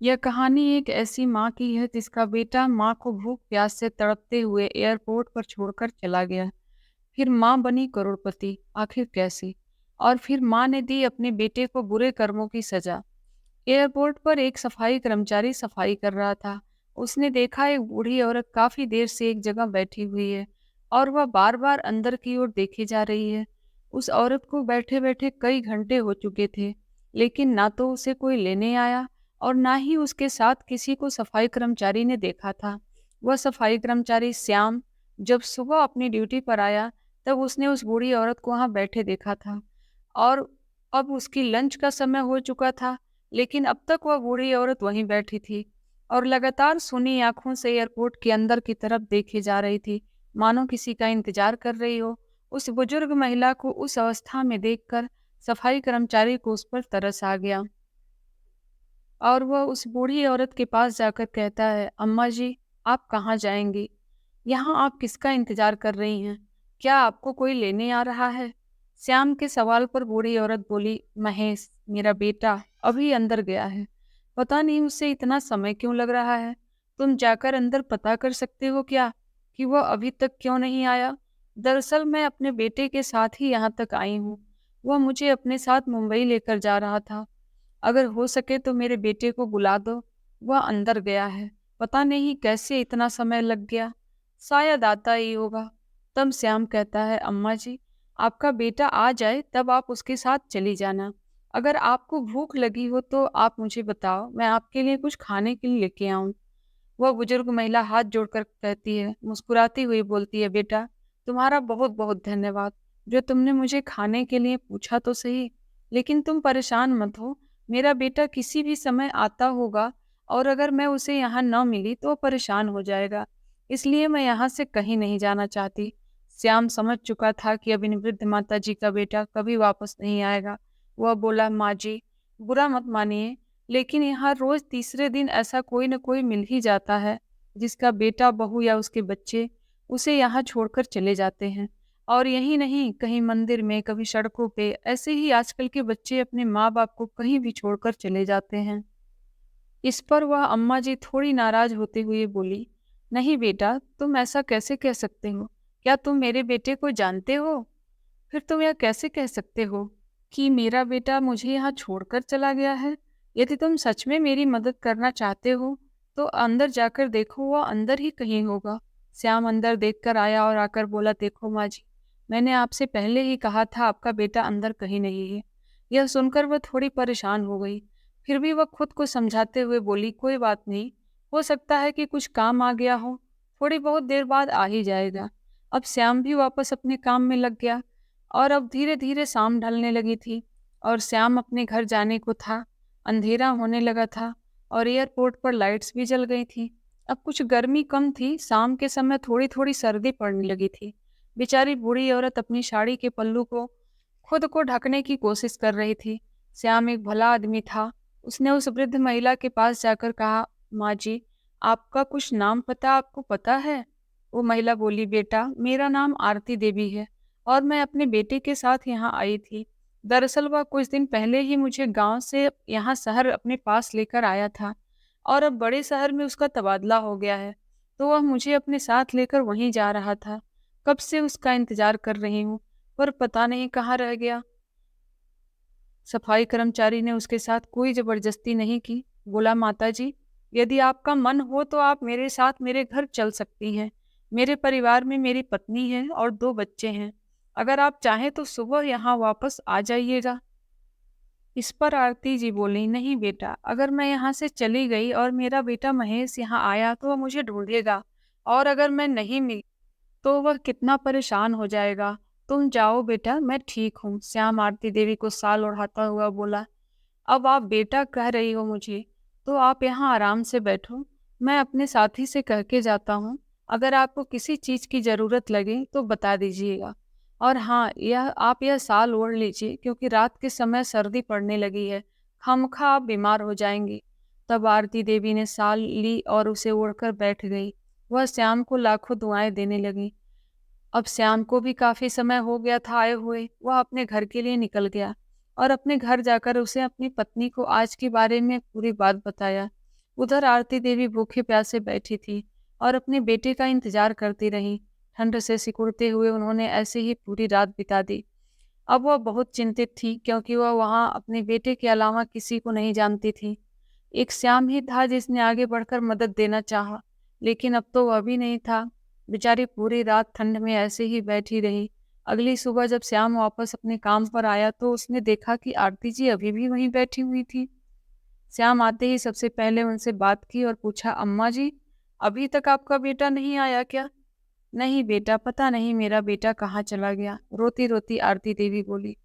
यह कहानी एक ऐसी माँ की है जिसका बेटा माँ को भूख प्यास से तड़पते हुए एयरपोर्ट पर छोड़कर चला गया। फिर माँ बनी करोड़पति, आखिर कैसे? और फिर माँ ने दी अपने बेटे को बुरे कर्मों की सजा। एयरपोर्ट पर एक सफाई कर्मचारी सफाई कर रहा था। उसने देखा एक बूढ़ी औरत काफी देर से एक जगह बैठी हुई है और वह बार बार अंदर की ओर देखे जा रही है। उस औरत को बैठे बैठे कई घंटे हो चुके थे, लेकिन ना तो उसे कोई लेने आया और ना ही उसके साथ किसी को सफाई कर्मचारी ने देखा था। वह सफाई कर्मचारी श्याम जब सुबह अपनी ड्यूटी पर आया, तब उसने उस बूढ़ी औरत को वहां बैठे देखा था। और अब उसकी लंच का समय हो चुका था, लेकिन अब तक वह बूढ़ी औरत वहीं बैठी थी और लगातार सूनी आंखों से एयरपोर्ट के अंदर की तरफ देखे जा रही थी, मानो किसी का इंतजार कर रही हो। उस बुजुर्ग महिला को उस अवस्था में देखकर सफाई कर्मचारी को उस पर तरस आ गया और वह उस बूढ़ी औरत के पास जाकर कहता है, अम्मा जी, आप कहाँ जाएंगी? यहाँ आप किसका इंतजार कर रही हैं? क्या आपको कोई लेने आ रहा है? श्याम के सवाल पर बूढ़ी औरत बोली, महेश, मेरा बेटा अभी अंदर गया है। पता नहीं उसे इतना समय क्यों लग रहा है। तुम जाकर अंदर पता कर सकते हो क्या कि वह अभी तक क्यों नहीं आया? दरअसल मैं अपने बेटे के साथ ही यहाँ तक आई हूँ। वह मुझे अपने साथ मुंबई लेकर जा रहा था। अगर हो सके तो मेरे बेटे को बुला दो। वह अंदर गया है। पता नहीं कैसे इतना समय लग गया। शायद आता ही होगा। तब श्याम कहता है, अम्मा जी, आपका बेटा आ जाए तब आप उसके साथ चली जाना। अगर आपको भूख लगी हो तो आप मुझे बताओ, मैं आपके लिए कुछ खाने के लिए लेके आऊं। वह बुजुर्ग महिला हाथ जोड़कर कहती है, मुस्कुराती हुई बोलती है, बेटा, तुम्हारा बहुत बहुत धन्यवाद जो तुमने मुझे खाने के लिए पूछा तो सही, लेकिन तुम परेशान मत हो। मेरा बेटा किसी भी समय आता होगा और अगर मैं उसे यहाँ न मिली तो वो परेशान हो जाएगा। इसलिए मैं यहाँ से कहीं नहीं जाना चाहती। श्याम समझ चुका था कि अब इन वृद्ध माता जी का बेटा कभी वापस नहीं आएगा। वह बोला, माँ जी, बुरा मत मानिए, लेकिन यहाँ रोज तीसरे दिन ऐसा कोई न कोई मिल ही जाता है जिसका बेटा, बहू या उसके बच्चे उसे यहाँ छोड़कर चले जाते हैं। और यही नहीं, कहीं मंदिर में, कभी सड़कों पे, ऐसे ही आजकल के बच्चे अपने माँ बाप को कहीं भी छोड़कर चले जाते हैं। इस पर वह अम्मा जी थोड़ी नाराज होते हुए बोली, नहीं बेटा, तुम ऐसा कैसे कह सकते हो? क्या तुम मेरे बेटे को जानते हो? फिर तुम यह कैसे कह सकते हो कि मेरा बेटा मुझे यहाँ छोड़कर चला गया है? यदि तुम सच में मेरी मदद करना चाहते हो तो अंदर जाकर देखो, वह अंदर ही कहीं होगा। श्याम अंदर देखकर आया और आकर बोला, देखो माँ जी, मैंने आपसे पहले ही कहा था आपका बेटा अंदर कहीं नहीं है। यह सुनकर वह थोड़ी परेशान हो गई। फिर भी वह खुद को समझाते हुए बोली, कोई बात नहीं, हो सकता है कि कुछ काम आ गया हो, थोड़ी बहुत देर बाद आ ही जाएगा। अब श्याम भी वापस अपने काम में लग गया और अब धीरे धीरे शाम ढलने लगी थी और श्याम अपने घर जाने को था। अंधेरा होने लगा था और एयरपोर्ट पर लाइट्स भी जल गई थी। अब कुछ गर्मी कम थी, शाम के समय थोड़ी थोड़ी सर्दी पड़ने लगी थी। बेचारी बूढ़ी औरत अपनी साड़ी के पल्लू को खुद को ढकने की कोशिश कर रही थी। श्याम एक भला आदमी था। उसने उस वृद्ध महिला के पास जाकर कहा, माँ जी, आपका कुछ नाम पता आपको पता है? वो महिला बोली, बेटा, मेरा नाम आरती देवी है और मैं अपने बेटे के साथ यहाँ आई थी। दरअसल वह कुछ दिन पहले ही मुझे गांव से यहाँ शहर अपने पास लेकर आया था और अब बड़े शहर में उसका तबादला हो गया है, तो वह मुझे अपने साथ लेकर वहीं जा रहा था। कब से उसका इंतजार कर रही हूँ, पर पता नहीं कहाँ रह गया। सफाई कर्मचारी ने उसके साथ कोई जबरदस्ती नहीं की। बोला, माता जी, यदि आपका मन हो तो आप मेरे साथ मेरे घर चल सकती हैं। मेरे परिवार में मेरी पत्नी है और 2 बच्चे हैं। अगर आप चाहें तो सुबह यहाँ वापस आ जाइएगा। इस पर आरती जी बोली, नहीं बेटा, अगर मैं यहाँ से चली गई और मेरा बेटा महेश यहाँ आया तो वह मुझे ढूंढेगा और अगर मैं नहीं मिली तो वह कितना परेशान हो जाएगा। तुम जाओ बेटा, मैं ठीक हूँ। श्याम आरती देवी को साल ओढ़ाता हुआ बोला, अब आप बेटा कह रही हो मुझे, तो आप यहाँ आराम से बैठो। मैं अपने साथी से कह के जाता हूँ। अगर आपको किसी चीज़ की ज़रूरत लगे तो बता दीजिएगा। और हाँ, यह शाल ओढ़ लीजिए क्योंकि रात के समय सर्दी पड़ने लगी है। खामखा आप बीमार हो जाएंगी। तब आरती देवी ने शाल ली और उसे ओढ़कर बैठ गई। वह श्याम को लाखों दुआएं देने लगी। अब श्याम को भी काफी समय हो गया था आए हुए। वह अपने घर के लिए निकल गया और अपने घर जाकर उसे अपनी पत्नी को आज के बारे में पूरी बात बताया। उधर आरती देवी भूखे प्यासे बैठी थी और अपने बेटे का इंतजार करती रही। ठंड से सिकुड़ते हुए उन्होंने ऐसे ही पूरी रात बिता दी। अब वह बहुत चिंतित थी क्योंकि वह वहां अपने बेटे के अलावा किसी को नहीं जानती थी। एक श्याम ही था जिसने आगे बढ़कर मदद देना चाहा, लेकिन अब तो वह भी नहीं था। बेचारी पूरी रात ठंड में ऐसे ही बैठी रही। अगली सुबह जब श्याम वापस अपने काम पर आया तो उसने देखा कि आरती जी अभी भी वहीं बैठी हुई थी। श्याम आते ही सबसे पहले उनसे बात की और पूछा, अम्मा जी, अभी तक आपका बेटा नहीं आया क्या? नहीं बेटा, पता नहीं मेरा बेटा कहाँ चला गया, रोती रोती आरती देवी बोली।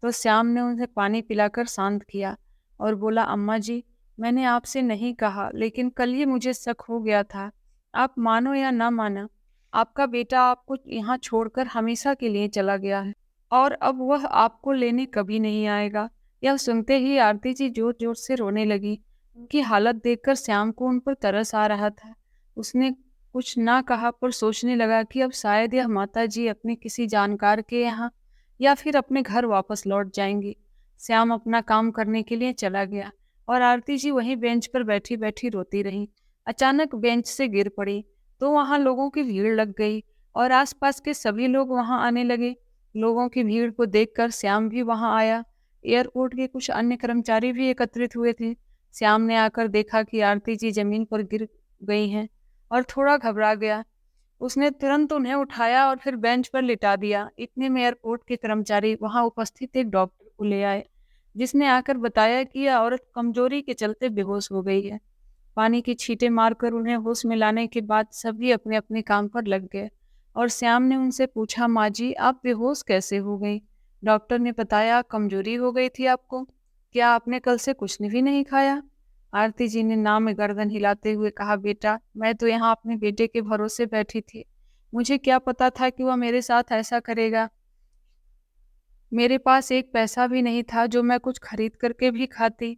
तो श्याम ने उन्हें पानी पिलाकर शांत किया और बोला, अम्मा जी, मैंने आपसे नहीं कहा, लेकिन कल ही मुझे शक हो गया था। आप मानो या ना मानो, आपका बेटा आपको यहाँ छोड़कर हमेशा के लिए चला गया है और अब वह आपको लेने कभी नहीं आएगा। यह सुनते ही आरती जी जोर जोर से रोने लगी। उनकी हालत देखकर श्याम को उन पर तरस आ रहा था। उसने कुछ ना कहा पर सोचने लगा कि अब शायद यह माता जी अपने किसी जानकार के यहाँ या फिर अपने घर वापस लौट जाएंगी। श्याम अपना काम करने के लिए चला गया और आरती जी वहीं बेंच पर बैठी बैठी रोती रही। अचानक बेंच से गिर पड़ी तो वहां लोगों की भीड़ लग गई और आसपास के सभी लोग वहां आने लगे। लोगों की भीड़ को देखकर श्याम भी वहां आया। एयरपोर्ट के कुछ अन्य कर्मचारी भी एकत्रित हुए थे। श्याम ने आकर देखा कि आरती जी जमीन पर गिर गई हैं और थोड़ा घबरा गया। उसने तुरंत उन्हें उठाया और फिर बेंच पर लिटा दिया। इतने में एयरपोर्ट के कर्मचारी वहां उपस्थित एक डॉक्टर को ले आए, जिसने आकर बताया कि यह औरत कमजोरी के चलते बेहोश हो गई है। पानी की छींटे मारकर उन्हें होश में लाने के बाद सभी अपने अपने काम पर लग गए और श्याम ने उनसे पूछा, माँ जी, आप बेहोश कैसे हो गई? डॉक्टर ने बताया, कमजोरी हो गई थी आपको। क्या आपने कल से कुछ भी नहीं खाया? आरती जी ने नाम में गर्दन हिलाते हुए कहा, बेटा, मैं तो यहाँ अपने बेटे के भरोसे बैठी थी। मुझे क्या पता था कि वह मेरे साथ ऐसा करेगा। मेरे पास एक पैसा भी नहीं था जो मैं कुछ खरीद करके भी खाती।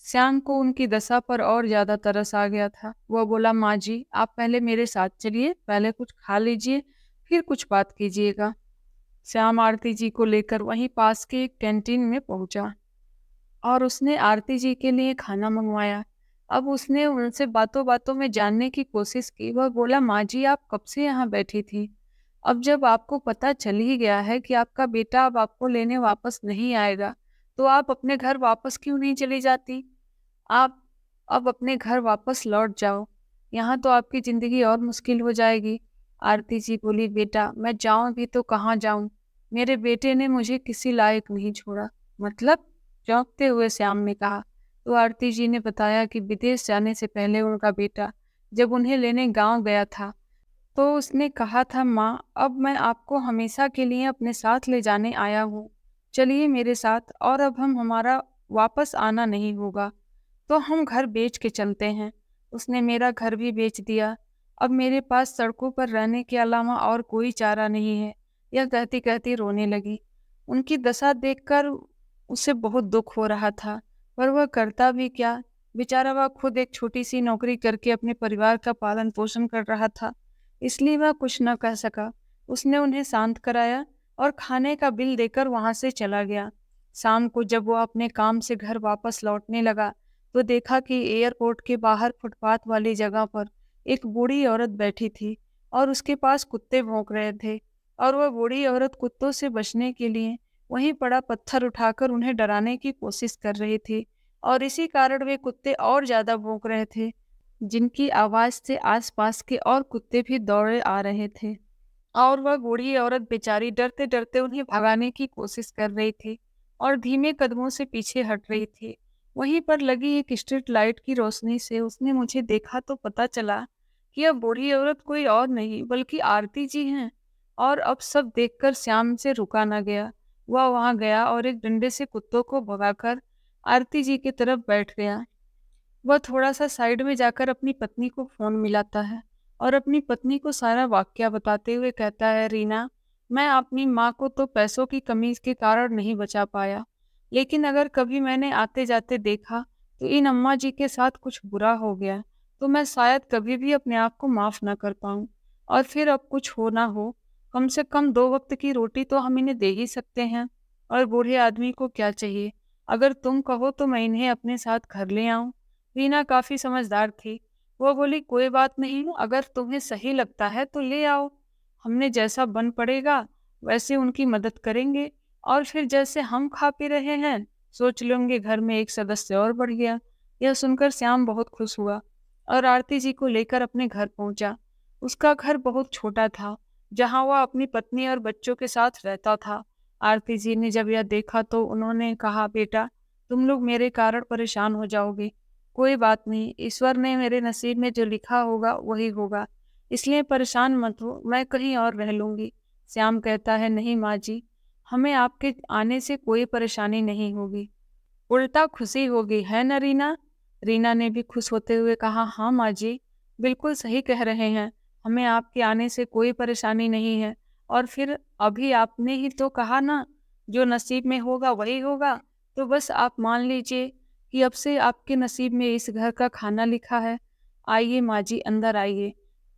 श्याम को उनकी दशा पर और ज्यादा तरस आ गया था। वह बोला, माँ जी, आप पहले मेरे साथ चलिए, पहले कुछ खा लीजिए, फिर कुछ बात कीजिएगा। श्याम आरती जी को लेकर वहीं पास के एक कैंटीन में पहुंचा और उसने आरती जी के लिए खाना मंगवाया। अब उसने उनसे बातों बातों में जानने की कोशिश की। वह बोला, माँ जी, आप कब से यहाँ बैठी थी? अब जब आपको पता चल ही गया है कि आपका बेटा अब आपको लेने वापस नहीं आएगा, तो आप अपने घर वापस क्यों नहीं चली जाती? आप अब अपने घर वापस लौट जाओ, यहाँ तो आपकी जिंदगी और मुश्किल हो जाएगी। आरती जी बोली, बेटा, मैं जाऊं भी तो कहाँ जाऊं? मेरे बेटे ने मुझे किसी लायक नहीं छोड़ा। मतलब? चौंकते हुए श्याम ने कहा। तो आरती जी ने बताया कि विदेश जाने से पहले उनका बेटा जब उन्हें लेने गांव गया था तो उसने कहा था, माँ, अब मैं आपको हमेशा के लिए अपने साथ ले जाने आया हूँ, चलिए मेरे साथ, और अब हम हमारा वापस आना नहीं होगा, तो हम घर बेच के चलते हैं। उसने मेरा घर भी बेच दिया। अब मेरे पास सड़कों पर रहने के अलावा और कोई चारा नहीं है। यह कहती कहती रोने लगी। उनकी दशा देखकर उसे बहुत दुख हो रहा था, पर वह करता भी क्या? बेचारा वह खुद एक छोटी सी नौकरी करके अपने परिवार का पालन पोषण कर रहा था, इसलिए वह कुछ न कह सका। उसने उन्हें शांत कराया और खाने का बिल देकर वहां से चला गया। शाम को जब वह अपने काम से घर वापस लौटने लगा तो देखा कि एयरपोर्ट के बाहर फुटपाथ वाली जगह पर एक बूढ़ी औरत बैठी थी और उसके पास कुत्ते भौंक रहे थे, और वह बूढ़ी औरत कुत्तों से बचने के लिए वहीं पड़ा पत्थर उठाकर उन्हें डराने की कोशिश कर रही थी, और इसी कारण वे कुत्ते और ज्यादा भौंक रहे थे, जिनकी आवाज से आसपास के और कुत्ते भी दौड़े आ रहे थे। और वह बूढ़ी औरत बेचारी डरते डरते उन्हें भगाने की कोशिश कर रही थी और धीमे कदमों से पीछे हट रही थी। वहीं पर लगी एक स्ट्रीट लाइट की रोशनी से उसने मुझे देखा तो पता चला कि यह बूढ़ी औरत कोई और नहीं बल्कि आरती जी हैं। और अब सब देखकर श्याम से रुका न गया। वह वहां गया और एक डंडे से कुत्तों को भगाकर आरती जी की तरफ बैठ गया। वह थोड़ा सा साइड में जाकर अपनी पत्नी को फोन मिलाता है और अपनी पत्नी को सारा वाकया बताते हुए कहता है, रीना, मैं अपनी माँ को तो पैसों की कमी के कारण नहीं बचा पाया, लेकिन अगर कभी मैंने आते जाते देखा तो इन अम्मा जी के साथ कुछ बुरा हो गया तो मैं शायद कभी भी अपने आप को माफ ना कर पाऊँ। और फिर अब कुछ हो ना हो, कम से कम 2 वक्त की रोटी तो हम इन्हें दे ही सकते हैं। और बूढ़े आदमी को क्या चाहिए? अगर तुम कहो तो मैं इन्हें अपने साथ घर ले आऊं, रीना काफ़ी समझदार थी। वो बोली, "कोई बात नहीं, अगर तुम्हें सही लगता है तो ले आओ। हमने जैसा बन पड़ेगा वैसे उनकी मदद करेंगे और फिर जैसे हम खा पी रहे हैं, सोच लेंगे घर में एक सदस्य और बढ़ गया।" यह सुनकर श्याम बहुत खुश हुआ और आरती जी को लेकर अपने घर पहुंचा। उसका घर बहुत छोटा था, जहां वह अपनी पत्नी और बच्चों के साथ रहता था। आरती जी ने जब यह देखा तो उन्होंने कहा, "बेटा, तुम लोग मेरे कारण परेशान हो जाओगे। कोई बात नहीं, ईश्वर ने मेरे नसीब में जो लिखा होगा वही होगा, इसलिए परेशान मत हो, मैं कहीं और रह लूँगी।" श्याम कहता है, "नहीं माँ जी, हमें आपके आने से कोई परेशानी नहीं होगी, उल्टा खुशी होगी, है ना रीना?" रीना ने भी खुश होते हुए कहा, "हाँ माँ जी, बिल्कुल सही कह रहे हैं, हमें आपके आने से कोई परेशानी नहीं है। और फिर अभी आपने ही तो कहा ना, जो नसीब में होगा वही होगा, तो बस आप मान लीजिए कि अब से आपके नसीब में इस घर का खाना लिखा है। आइए माँ जी, अंदर आइए,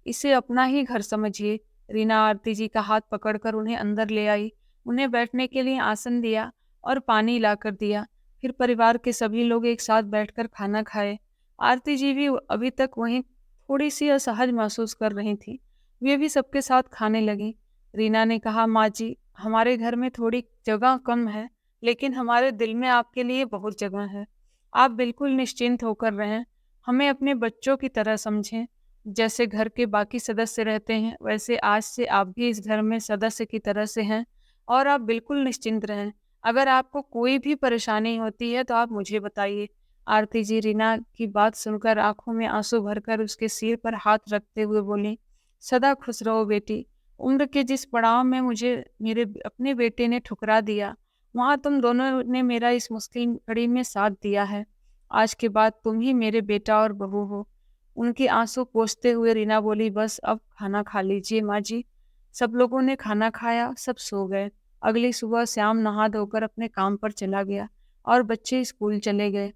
इसे अपना ही घर समझिए।" रीना आरती जी का हाथ पकड़कर उन्हें अंदर ले आई, उन्हें बैठने के लिए आसन दिया और पानी लाकर दिया। फिर परिवार के सभी लोग एक साथ बैठकर खाना खाए। आरती जी भी अभी तक वहीं थोड़ी-सी असहज महसूस कर रही थीं। वे भी सबके साथ खाने लगीं। रीना ने कहा, "माँ जी, हमारे घर में थोड़ी जगह कम है, लेकिन हमारे दिल में आपके लिए बहुत जगह है। आप बिल्कुल निश्चिंत होकर रहें, हमें अपने बच्चों की तरह समझें। जैसे घर के बाकी सदस्य रहते हैं, वैसे आज से आप भी इस घर में सदस्य की तरह से हैं और आप बिल्कुल निश्चिंत रहें। अगर आपको कोई भी परेशानी होती है तो आप मुझे बताइए।" आरती जी रीना की बात सुनकर आंखों में आंसू भरकर उसके सिर पर हाथ रखते हुए बोली, "सदा खुश रहो बेटी। उम्र के जिस पड़ाव में मुझे मेरे अपने बेटे ने ठुकरा दिया, वहाँ तुम दोनों ने मेरा इस मुश्किल घड़ी में साथ दिया है। आज के बाद तुम ही मेरे बेटा और बहू हो।" उनके आंसू पोंछते हुए रीना बोली, "बस अब खाना खा लीजिए माँ जी।" सब लोगों ने खाना खाया, सब सो गए। अगली सुबह श्याम नहा धोकर अपने काम पर चला गया और बच्चे स्कूल चले गए।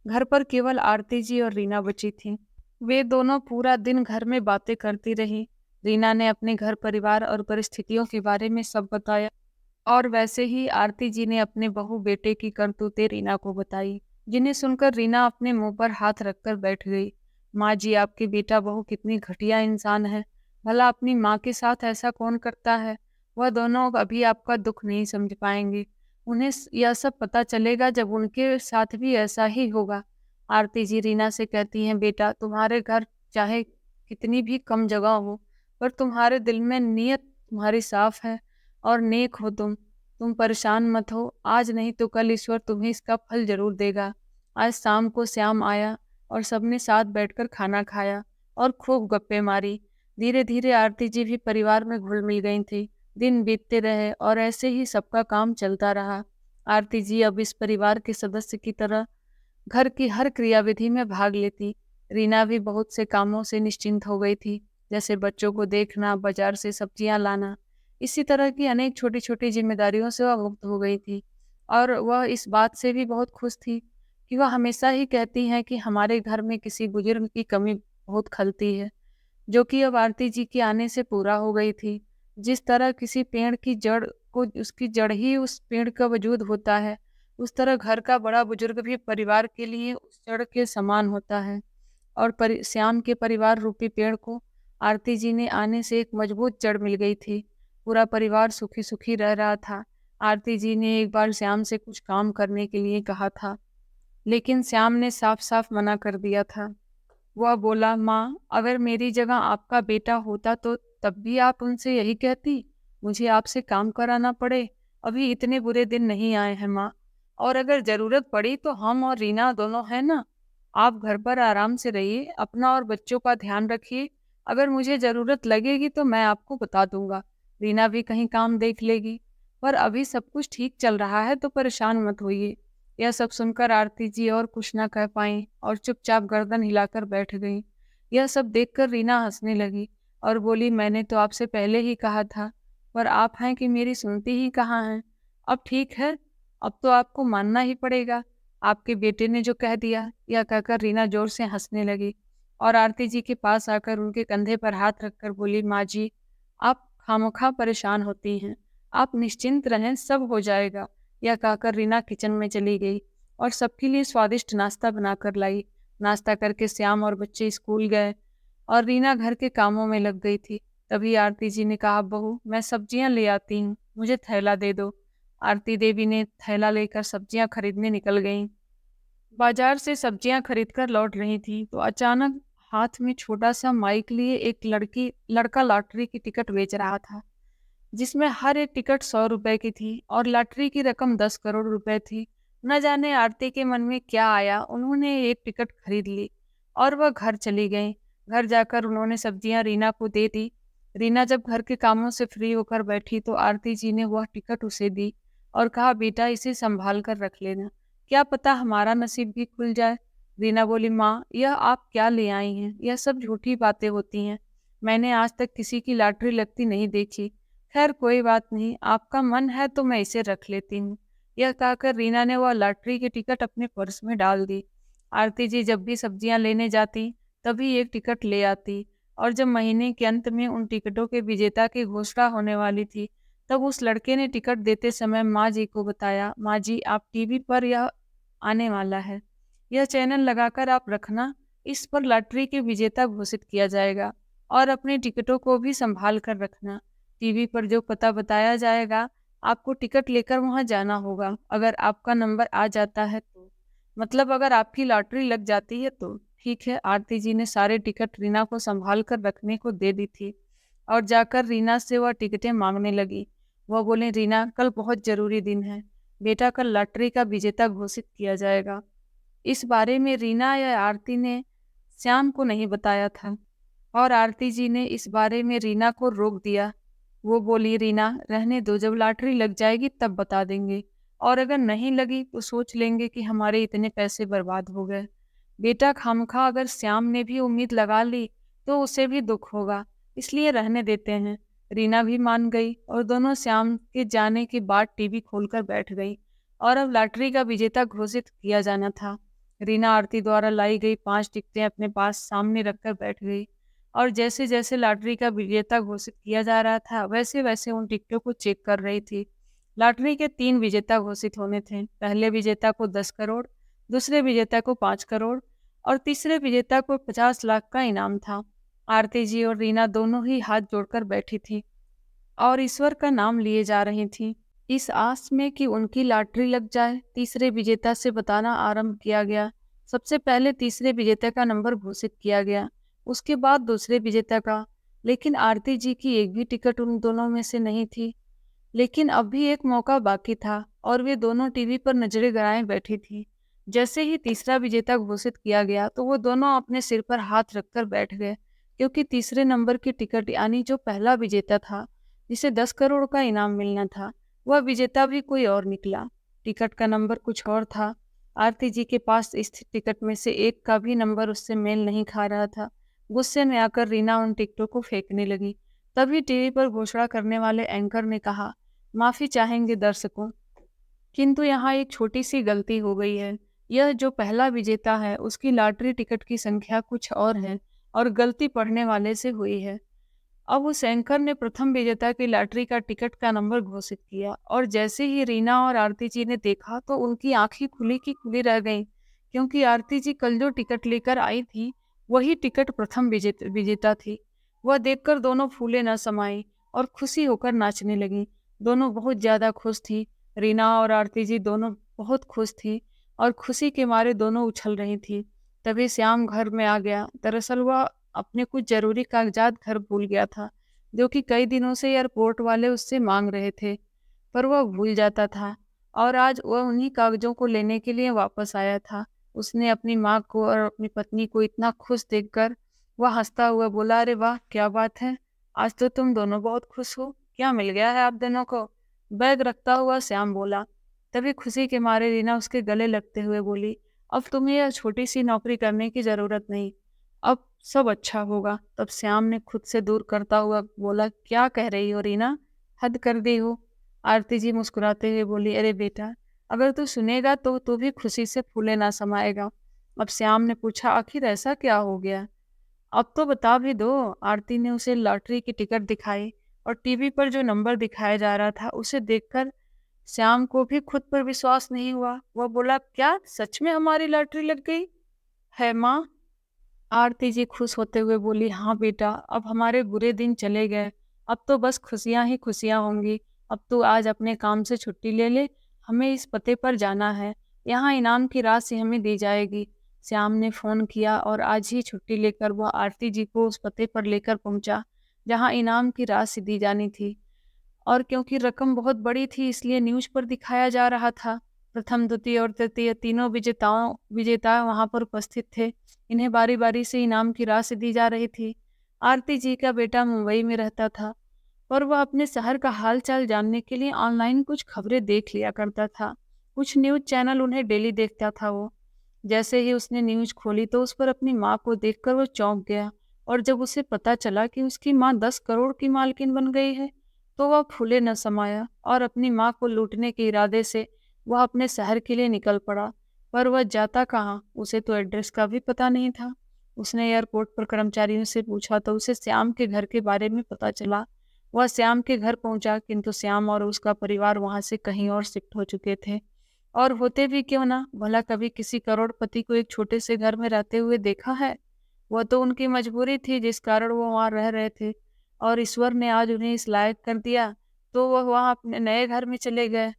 घर पर केवल आरती जी और रीना बची थीं। वे दोनों पूरा दिन घर में बातें करती रहीं। रीना ने अपने घर परिवार और परिस्थितियों के बारे में सब बताया और वैसे ही आरती जी ने अपने बहू बेटे की करतूतें रीना को बताई, जिन्हें सुनकर रीना अपने मुंह पर हाथ रखकर बैठ गई। "माँ जी, आपके बेटा बहू कितनी घटिया इंसान है। भला अपनी माँ के साथ ऐसा कौन करता है? वह दोनों अभी आपका दुख नहीं समझ पाएंगे। उन्हें यह सब पता चलेगा जब उनके साथ भी ऐसा ही होगा।" आरती जी रीना से कहती हैं, "बेटा, तुम्हारे घर चाहे कितनी भी कम जगह हो, पर तुम्हारे दिल में नीयत तुम्हारी साफ है और नेक हो तुम। तुम परेशान मत हो, आज नहीं तो कल ईश्वर तुम्हें इसका फल ज़रूर देगा।" आज शाम को श्याम आया और सबने साथ बैठकर खाना खाया और खूब गप्पे मारी। धीरे-धीरे आरती जी भी परिवार में घुल-मिल गई थीं। दिन बीतते रहे और ऐसे ही सबका काम चलता रहा। आरती जी अब इस परिवार के सदस्य की तरह घर की हर क्रियाविधि में भाग लेती। रीना भी बहुत से कामों से निश्चिंत हो गई थी, जैसे बच्चों को देखना, बाजार से सब्जियां लाना। इसी तरह की अनेक छोटी-छोटी जिम्मेदारियों से वह मुक्त हो गई थी और वह इस बात से भी बहुत खुश थी कि वह हमेशा ही कहती हैं कि हमारे घर में किसी बुजुर्ग की कमी बहुत खलती है, जो कि अब आरती जी के आने से पूरा हो गई थी। जिस तरह किसी पेड़ की जड़ को उसकी जड़ ही उस पेड़ का वजूद होता है, उस तरह घर का बड़ा बुजुर्ग भी परिवार के लिए उस जड़ के समान होता है। और श्याम के परिवार रूपी पेड़ को आरती जी ने आने से एक मजबूत जड़ मिल गई थी। पूरा परिवार सुखी सुखी रह रहा था। आरती जी ने एक बार श्याम से कुछ काम करने के लिए कहा था, लेकिन श्याम ने साफ साफ मना कर दिया था। वह बोला, "माँ, अगर मेरी जगह आपका बेटा होता तो तब भी आप उनसे यही कहती, मुझे आपसे काम कराना पड़े? अभी इतने बुरे दिन नहीं आए हैं माँ, और अगर ज़रूरत पड़ी तो हम और रीना दोनों हैं ना। आप घर पर आराम से रहिए, अपना और बच्चों का ध्यान रखिए। अगर मुझे ज़रूरत लगेगी तो मैं आपको बता दूंगा। रीना भी कहीं काम देख लेगी, पर अभी सब कुछ ठीक चल रहा है तो परेशान मत होइए।" यह सब सुनकर आरती जी और कुछ न कह पाईं और चुपचाप गर्दन हिलाकर बैठ गईं। यह सब देखकर रीना हंसने लगी और बोली, "मैंने तो आपसे पहले ही कहा था, पर आप हैं कि मेरी सुनती ही कहाँ हैं। अब ठीक है, अब तो आपको मानना ही पड़ेगा। आपके बेटे ने जो कह दिया।" यह कहकर रीना जोर से हंसने लगी और आरती जी के पास आकर उनके कंधे पर हाथ रखकर बोली, "माँ जी, आप खामखा परेशान होती हैं। आप निश्चिंत रहें, सब हो जाएगा।" यह कहकर रीना किचन में चली गई और सबके लिए स्वादिष्ट नाश्ता बनाकर लाई। नाश्ता करके श्याम और बच्चे स्कूल गए और रीना घर के कामों में लग गई थी। तभी आरती जी ने कहा, बहू मैं सब्जियां ले आती हूँ, मुझे थैला दे दो। आरती देवी ने थैला लेकर सब्जियां खरीदने निकल गईं। बाजार से सब्जियां खरीदकर लौट रही थी तो अचानक हाथ में छोटा सा माइक लिए एक लड़का लॉटरी की टिकट बेच रहा था, जिसमें हर एक टिकट 100 रुपए की थी और लॉटरी की रकम 10 करोड़ रुपए थी। न जाने आरती के मन में क्या आया, उन्होंने एक टिकट खरीद ली और वह घर चली गई। घर जाकर उन्होंने सब्जियां रीना को दे दी। रीना जब घर के कामों से फ्री होकर बैठी तो आरती जी ने वह टिकट उसे दी और कहा, बेटा इसे संभाल कर रख लेना, क्या पता हमारा नसीब भी खुल जाए। रीना बोली, माँ यह आप क्या ले आई हैं, यह सब झूठी बातें होती हैं, मैंने आज तक किसी की लॉटरी लगती नहीं देखी। खैर कोई बात नहीं, आपका मन है तो मैं इसे रख लेती हूँ। यह कहकर रीना ने वह लॉटरी की टिकट अपने पर्स में डाल दी। आरती जी जब भी सब्जियां लेने जाती तभी एक टिकट ले आती और जब महीने के अंत में उन टिकटों के विजेता की घोषणा होने वाली थी तब उस लड़के ने टिकट देते समय माँ जी को बताया, माँ जी आप टीवी पर यह आने वाला है, यह चैनल लगाकर आप रखना, इस पर लॉटरी के विजेता घोषित किया जाएगा और अपनी टिकटों को भी संभाल कर रखना। टीवी पर जो पता बताया जाएगा आपको टिकट लेकर वहां जाना होगा। अगर आपका नंबर आ जाता है तो, मतलब अगर आपकी लॉटरी लग जाती है तो। ठीक है। आरती जी ने सारे टिकट रीना को संभाल कर रखने को दे दी थी और जाकर रीना से वह टिकटें मांगने लगी। वह बोले, रीना कल बहुत जरूरी दिन है बेटा, कल लॉटरी का विजेता घोषित किया जाएगा। इस बारे में रीना या आरती ने श्याम को नहीं बताया था और आरती जी ने इस बारे में रीना को रोक दिया। वो बोली, रीना रहने दो, जब लॉटरी लग जाएगी तब बता देंगे और अगर नहीं लगी तो सोच लेंगे कि हमारे इतने पैसे बर्बाद हो गए। बेटा खामखा अगर श्याम ने भी उम्मीद लगा ली तो उसे भी दुख होगा, इसलिए रहने देते हैं। रीना भी मान गई और दोनों श्याम के जाने के बाद टीवी खोलकर बैठ गई और अब लॉटरी का विजेता घोषित किया जाना था। रीना आरती द्वारा लाई गई 5 टिकटें अपने पास सामने रखकर बैठ गई और जैसे जैसे लॉटरी का विजेता घोषित किया जा रहा था वैसे वैसे उन टिकटों को चेक कर रही थी। लॉटरी के 3 विजेता घोषित होने थे। पहले विजेता को 10 करोड़, दूसरे विजेता को 5 करोड़ और तीसरे विजेता को 50 लाख का इनाम था। आरती जी और रीना दोनों ही हाथ जोड़कर बैठी थी और ईश्वर का नाम लिए जा रही थी, इस आस में कि उनकी लॉटरी लग जाए। तीसरे विजेता से बताना आरंभ किया गया। सबसे पहले तीसरे विजेता का नंबर घोषित किया गया, उसके बाद दूसरे विजेता का, लेकिन आरती जी की एक भी टिकट उन दोनों में से नहीं थी। लेकिन अब भी एक मौका बाकी था और वे दोनों टीवी पर नजरें गड़ाए बैठी थी। जैसे ही तीसरा विजेता घोषित किया गया तो वो दोनों अपने सिर पर हाथ रखकर बैठ गए, क्योंकि तीसरे नंबर की टिकट यानी जो पहला विजेता था जिसे 10 करोड़ का इनाम मिलना था, वह विजेता भी कोई और निकला। टिकट का नंबर कुछ और था। आरती जी के पास स्थित टिकट में से एक का भी नंबर उससे मेल नहीं खा रहा था। गुस्से में आकर रीना उन टिकटों को फेंकने लगी। तभी टीवी पर घोषणा करने वाले एंकर ने कहा, माफी चाहेंगे दर्शकों, किंतु यहाँ एक छोटी सी गलती हो गई है। यह जो पहला विजेता है उसकी लॉटरी टिकट की संख्या कुछ और है और गलती पढ़ने वाले से हुई है। अब उस एंकर ने प्रथम विजेता की लॉटरी का टिकट का नंबर घोषित किया और जैसे ही रीना और आरती जी ने देखा तो उनकी आंखें खुली की खुली रह गईं, क्योंकि आरती जी कल जो टिकट लेकर आई थी वही टिकट प्रथम विजेता थी। वह देखकर दोनों फूले न समाई और खुशी होकर नाचने लगी। दोनों बहुत ज्यादा खुश थी। रीना और आरती जी दोनों बहुत खुश थी और खुशी के मारे दोनों उछल रही थी। तभी श्याम घर में आ गया। दरअसल वह अपने कुछ जरूरी कागजात घर भूल गया था, जो कि कई दिनों से एयरपोर्ट वाले उससे मांग रहे थे, पर वह भूल जाता था और आज वह उन्हीं कागजों को लेने के लिए वापस आया था। उसने अपनी माँ को और अपनी पत्नी को इतना खुश देखकर वह हंसता हुआ बोला, अरे वाह क्या बात है, आज तो तुम दोनों बहुत खुश हो, क्या मिल गया है आप दोनों को? बैग रखता हुआ श्याम बोला। तभी खुशी के मारे रीना उसके गले लगते हुए बोली, अब तुम्हें यह छोटी सी नौकरी करने की जरूरत नहीं, अब सब अच्छा होगा। तब श्याम ने खुद से दूर करता हुआ बोला, क्या कह रही हो रीना, हद कर दी हो। आरती जी मुस्कुराते हुए बोली, अरे बेटा अगर तू सुनेगा तो तू भी खुशी से फूले ना समाएगा। अब श्याम ने पूछा, आखिर ऐसा क्या हो गया, अब तो बता भी दो। आरती ने उसे लॉटरी की टिकट दिखाई और टीवी पर जो नंबर दिखाया जा रहा था उसे देखकर श्याम को भी खुद पर विश्वास नहीं हुआ। वह बोला, क्या सच में हमारी लॉटरी लग गई? है माँ? आरती जी खुश होते हुए बोली, हाँ बेटा, अब हमारे बुरे दिन चले गए। अब तो बस खुशियाँ ही खुशियाँ होंगी। अब तू आज अपने काम से छुट्टी ले ले। हमें इस पते पर जाना है। यहाँ इनाम की राशि हमें दी जाएगी। श्याम ने फ़ोन किया और आज ही छुट्टी लेकर वह आरती जी को उस पते पर लेकर पहुँचा, जहाँ इनाम की राशि दी जानी थी। और क्योंकि रकम बहुत बड़ी थी इसलिए न्यूज़ पर दिखाया जा रहा था। प्रथम, द्वितीय और तृतीय तीनों विजेता वहाँ पर उपस्थित थे। इन्हें बारी-बारी से इनाम की राशि दी जा रही थी। आरती जी का बेटा मुंबई में रहता था, पर वह अपने शहर का हाल-चाल जानने के लिए ऑनलाइन कुछ खबरें देख लिया करता था। कुछ न्यूज़ चैनल उन्हें डेली देखता था वो। जैसे ही उसने न्यूज़ खोली तो उस पर अपनी माँ को देखकर वो चौंक गया, और जब उसे पता चला कि उसकी माँ 10 करोड़ की मालकिन बन गई है, तो वह फूले न समाया और अपनी माँ को लूटने के इरादे से वह अपने शहर के लिए निकल पड़ा। पर वह जाता कहाँ, उसे तो एड्रेस का भी पता नहीं था। उसने एयरपोर्ट पर कर्मचारियों से पूछा तो उसे श्याम के घर के बारे में पता चला। वह श्याम के घर पहुंचा, किंतु श्याम और उसका परिवार वहां से कहीं और शिफ्ट हो चुके थे। और होते भी क्यों ना, भला कभी किसी करोड़पति को एक छोटे से घर में रहते हुए देखा है? वह तो उनकी मजबूरी थी जिस कारण वो वहाँ रह रहे थे, और ईश्वर ने आज उन्हें इस लायक कर दिया, तो वह वहाँ अपने नए घर में चले गए।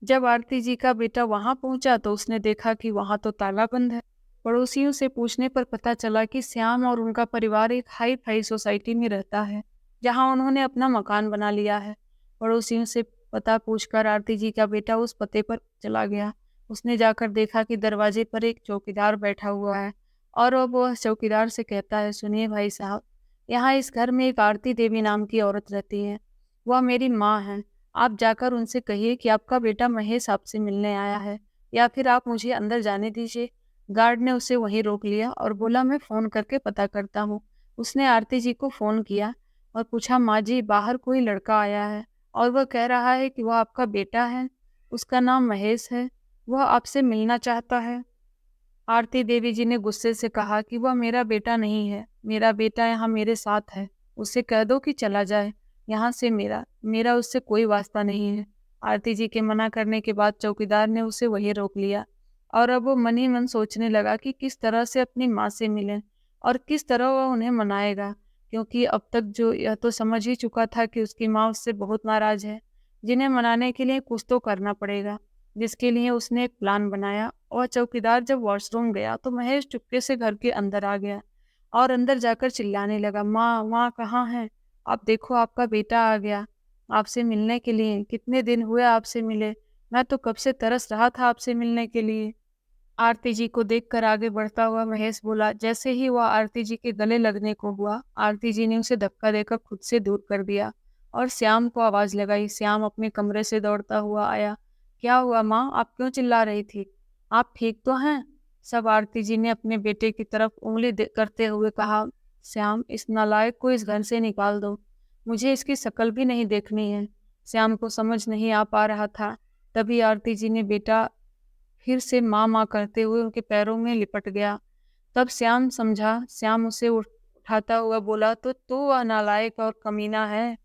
जब आरती जी का बेटा वहाँ पहुँचा तो उसने देखा कि वहाँ तो ताला बंद है। पड़ोसियों से पूछने पर पता चला कि श्याम और उनका परिवार एक हाई-फाई सोसाइटी में रहता है, जहाँ उन्होंने अपना मकान बना लिया है। पड़ोसियों से पता पूछकर आरती जी का बेटा उस पते पर चला गया। उसने जाकर देखा कि दरवाजे पर एक चौकीदार बैठा हुआ है, और अब वह चौकीदार से कहता है, सुनिए भाई साहब, यहाँ इस घर में एक आरती देवी नाम की औरत रहती है। वह मेरी माँ है। आप जाकर उनसे कहिए कि आपका बेटा महेश आपसे मिलने आया है, या फिर आप मुझे अंदर जाने दीजिए। गार्ड ने उसे वहीं रोक लिया और बोला, मैं फ़ोन करके पता करता हूँ। उसने आरती जी को फ़ोन किया और पूछा, माँ जी, बाहर कोई लड़का आया है और वह कह रहा है कि वह आपका बेटा है। उसका नाम महेश है। वह आपसे मिलना चाहता है। आरती देवी जी ने गुस्से से कहा कि वह मेरा बेटा नहीं है। मेरा बेटा यहाँ मेरे साथ है। उसे कह दो कि चला जाए यहाँ से। मेरा मेरा उससे कोई वास्ता नहीं है। आरती जी के मना करने के बाद चौकीदार ने उसे वहीं रोक लिया, और अब वो मन ही मन सोचने लगा कि किस तरह से अपनी माँ से मिले और किस तरह वह उन्हें मनाएगा, क्योंकि अब तक जो यह तो समझ ही चुका था कि उसकी माँ उससे बहुत नाराज है, जिन्हें मनाने के लिए कुछ तो करना पड़ेगा, जिसके लिए उसने एक प्लान बनाया। और चौकीदार जब वॉशरूम गया तो महेश चुपके से घर के अंदर आ गया और अंदर जाकर चिल्लाने लगा, माँ, माँ कहाँ है? आप देखो, आपका बेटा आ गया आपसे मिलने के लिए। कितने दिन हुए आपसे मिले। मैं तो कब से तरस रहा था आपसे मिलने के लिए। आरती जी को देखकर आगे बढ़ता हुआ महेश बोला। जैसे ही वह आरती जी के गले लगने को हुआ, आरती जी ने उसे धक्का देकर खुद से दूर कर दिया और श्याम को आवाज लगाई। श्याम अपने कमरे से दौड़ता हुआ आया। क्या हुआ माँ, आप क्यों चिल्ला रही थी? आप ठीक तो हैं? सब आरती जी ने अपने बेटे की तरफ उंगली करते हुए कहा। श्याम, इस नालायक को इस घर से निकाल दो। मुझे इसकी शक्ल भी नहीं देखनी है। श्याम को समझ नहीं आ पा रहा था। तभी आरती जी ने बेटा फिर से माँ माँ करते हुए उनके पैरों में लिपट गया। तब श्याम समझा। श्याम उसे उठाता हुआ बोला, तो तू वह नालायक और कमीना है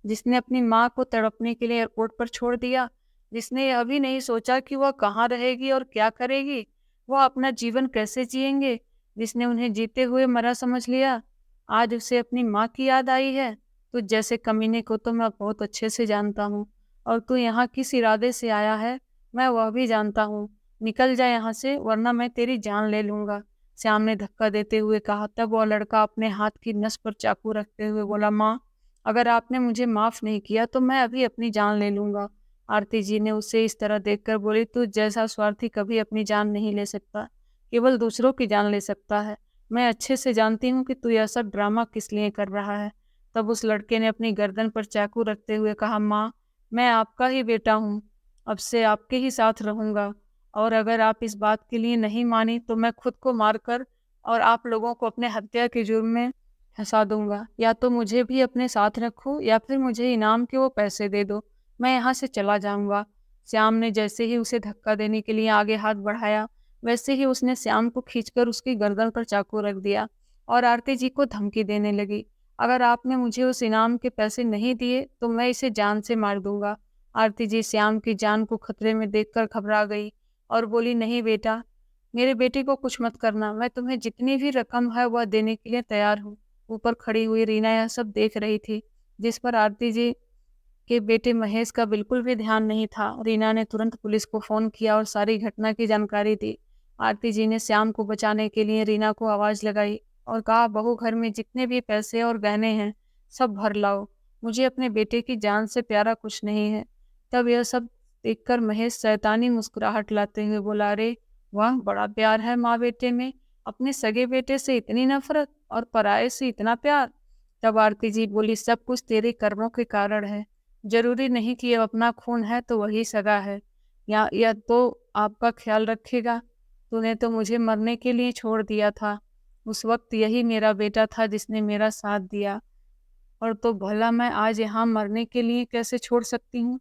जिसने अपनी माँ को तड़पने के लिए एयरपोर्ट पर छोड़ दिया, जिसने यह भी नहीं सोचा कि वह कहाँ रहेगी और क्या करेगी, वह अपना जीवन कैसे जिएंगे, जिसने उन्हें जीते हुए मरा समझ लिया। आज उसे अपनी माँ की याद आई है। तुझ जैसे कमीने को तो मैं बहुत अच्छे से जानता हूँ, और तू यहाँ किस इरादे से आया है मैं वह भी जानता हूँ। निकल जा यहाँ से, वरना मैं तेरी जान ले लूंगा। श्याम ने धक्का देते हुए कहा। तब वह लड़का अपने हाथ की नस पर चाकू रखते हुए बोला, माँ, अगर आपने मुझे माफ नहीं किया तो मैं अभी अपनी जान ले लूंगा। आरती जी ने उसे इस तरह देखकर बोली, तू जैसा स्वार्थी कभी अपनी जान नहीं ले सकता, केवल दूसरों की जान ले सकता है। मैं अच्छे से जानती हूँ कि तू यह सब ड्रामा किस लिए कर रहा है। तब उस लड़के ने अपनी गर्दन पर चाकू रखते हुए कहा, माँ, मैं आपका ही बेटा हूँ। अब से आपके ही साथ रहूंगा, और अगर आप इस बात के लिए नहीं मानी तो मैं खुद को मारकर और आप लोगों को अपने हत्या के जुर्म में फंसा दूंगा। या तो मुझे भी अपने साथ रखो या फिर मुझे इनाम के वो पैसे दे दो। मैं यहाँ से चला जाऊंगा। श्याम ने जैसे ही उसे धक्का देने के लिए आगे हाथ बढ़ाया, वैसे ही उसने श्याम को खींचकर उसकी गर्दन पर चाकू रख दिया और आरती जी को धमकी देने लगी, अगर आपने मुझे उस इनाम के पैसे नहीं दिए तो मैं इसे जान से मार दूंगा। आरती जी श्याम की जान को खतरे में देखकर घबरा गई और बोली, नहीं बेटा, मेरे बेटे को कुछ मत करना, मैं तुम्हें जितनी भी रकम है वह देने के लिए तैयार हूँ। ऊपर खड़ी हुई रीना यह सब देख रही थी, जिस पर आरती जी के बेटे महेश का बिल्कुल भी ध्यान नहीं था। रीना ने तुरंत पुलिस को फोन किया और सारी घटना की जानकारी दी। आरती जी ने श्याम को बचाने के लिए रीना को आवाज लगाई और कहा, बहू घर में जितने भी पैसे और गहने हैं सब भर लाओ, मुझे अपने बेटे की जान से प्यारा कुछ नहीं है। तब यह सब देखकर महेश शैतानी मुस्कुराहट लाते हुए बोला, अरे वाह, बड़ा प्यार है माँ बेटे में, अपने सगे बेटे से इतनी नफरत और पराये से इतना प्यार। तब आरती जी बोली, सब कुछ तेरे कर्मों के कारण है, जरूरी नहीं कि अब अपना खून है तो वही सगा है या तो आपका ख्याल रखेगा। तूने तो मुझे मरने के लिए छोड़ दिया था, उस वक्त यही मेरा बेटा था जिसने मेरा साथ दिया, और तो भला मैं आज यहाँ मरने के लिए कैसे छोड़ सकती हूँ।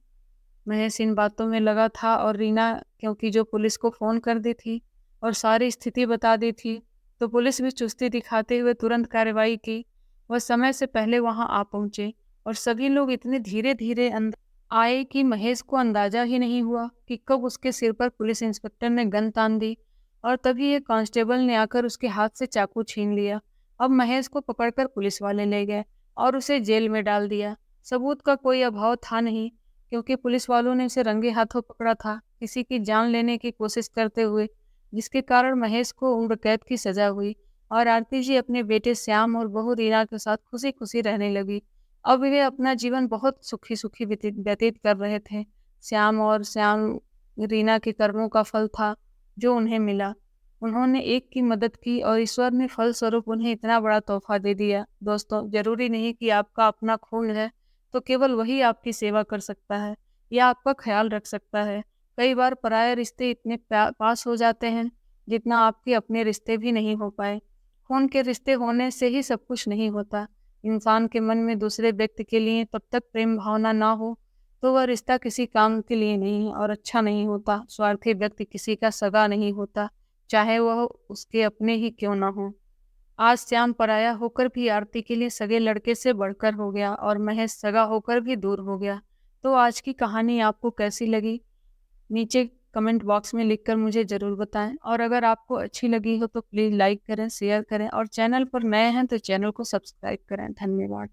महेश इन बातों में लगा था और रीना क्योंकि जो पुलिस को फोन कर दी थी और सारी स्थिति बता दी थी, तो पुलिस भी चुस्ती दिखाते हुए तुरंत कार्रवाई की। वह समय से पहले वहां आ पहुंचे और सभी लोग इतने धीरे धीरे अंदर आए कि महेश को अंदाजा ही नहीं हुआ कि कब उसके सिर पर पुलिस इंस्पेक्टर ने गन तान दी और तभी एक कांस्टेबल ने आकर उसके हाथ से चाकू छीन लिया। अब महेश को पकड़कर पुलिस वाले ले गए और उसे जेल में डाल दिया। सबूत का कोई अभाव था नहीं, क्योंकि पुलिस वालों ने उसे रंगे हाथों पकड़ा था, किसी की जान लेने की कोशिश करते हुए, जिसके कारण महेश को उम्र कैद की सजा हुई और आरती जी अपने बेटे श्याम और बहू रीना के साथ खुशी खुशी रहने लगी। अब वे अपना जीवन बहुत सुखी सुखी व्यतीत कर रहे थे। श्याम रीना के कर्मों का फल था जो उन्हें मिला। उन्होंने एक की मदद की और ईश्वर ने फल स्वरूप उन्हें इतना बड़ा तोहफा दे दिया। दोस्तों, जरूरी नहीं कि आपका अपना खून है तो केवल वही आपकी सेवा कर सकता है या आपका ख्याल रख सकता है। कई बार पराये रिश्ते इतने पास हो जाते हैं जितना आपके अपने रिश्ते भी नहीं हो पाए। खून के रिश्ते होने से ही सब कुछ नहीं होता। इंसान के मन में दूसरे व्यक्ति के लिए तब तक प्रेम भावना ना हो तो वह रिश्ता किसी काम के लिए नहीं और अच्छा नहीं होता। स्वार्थी व्यक्ति किसी का सगा नहीं होता, चाहे वह उसके अपने ही क्यों ना हो। आज श्याम पराया होकर भी आरती के लिए सगे लड़के से बढ़कर हो गया और महेश सगा होकर भी दूर हो गया। तो आज की कहानी आपको कैसी लगी, नीचे कमेंट बॉक्स में लिखकर मुझे ज़रूर बताएं। और अगर आपको अच्छी लगी हो तो प्लीज़ लाइक करें, शेयर करें और चैनल पर नए हैं तो चैनल को सब्सक्राइब करें। धन्यवाद।